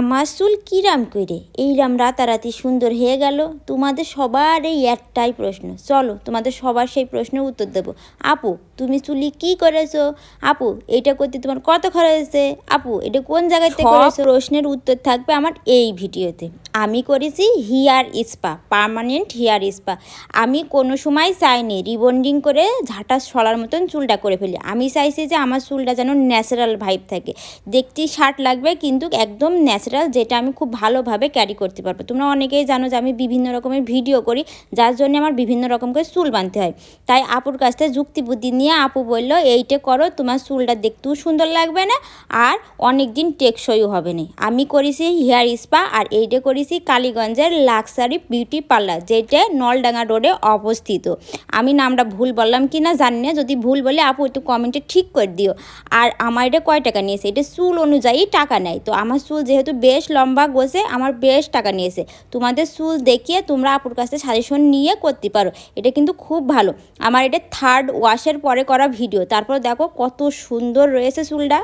আমার চুল কিরাম করে এইরাম রাতারাতি সুন্দর হয়ে গেল? তোমাদের সবার এই একটাই প্রশ্ন। চলো তোমাদের সবার সেই প্রশ্নের উত্তর দেবো। আপু তুমি চুলি কি করেছো? আপু এটা করতে তোমার কত খরচ হয়েছে? আপু এটা কোন জায়গাতে করেছো? প্রশ্নের উত্তর থাকবে আমার এই ভিডিওতে। আমি করেছি hair spa, permanent hair spa. আমি কোনো সময় চাইনি রিবন্ডিং করে ঝাঁটা সলার মতন চুলটা করে ফেলি। আমি চাইছি যে আমার চুলটা যেন ন্যাচারাল ভাইব থাকে, দেখতেই শার্ট লাগবে কিন্তু একদম ন্যাচারাল, যেটা আমি খুব ভালোভাবে ক্যারি করতে পারবো। তোমরা অনেকেই জানো যে আমি বিভিন্ন রকমের ভিডিও করি, যার জন্য আমার বিভিন্ন রকম করে চুল বাঁধতে হয়। তাই আপুর কাছ থেকে যুক্তি বুদ্ধি নিয়ে আপু বললো এইটা করো, তোমার চুলটা দেখতেও সুন্দর লাগবে না আর অনেক দিন টেকসইও হবে না। আমি করেছি হেয়ার স্পা, আর এইটা করেছি কালীগঞ্জের লাক্সারি বিউটি পার্লার, যেটা নলডাঙ্গা রোডে অবস্থিত। আমি নামটা ভুল বললাম কি না জানি না, যদি ভুল বলে আপু একটু কমেন্টে ঠিক করে দিও। আর আমার এটা কয় টাকা নিয়েছে, এটা চুল অনুযায়ী টাকা নেয়। তো আমার চুল যেহেতু বেশ লম্বা গোছে, আমার বেশ টাকা নিয়েছে। তোমাদের চুল দেখিয়ে তোমরা আপুর কাছে সাজেশন নিয়ে করতে পারো, এটা কিন্তু খুব ভালো। আমার এটা 3rd ওয়াশের পরে করা ভিডিও, তারপর দেখো কত সুন্দর রয়েছে চুলটা।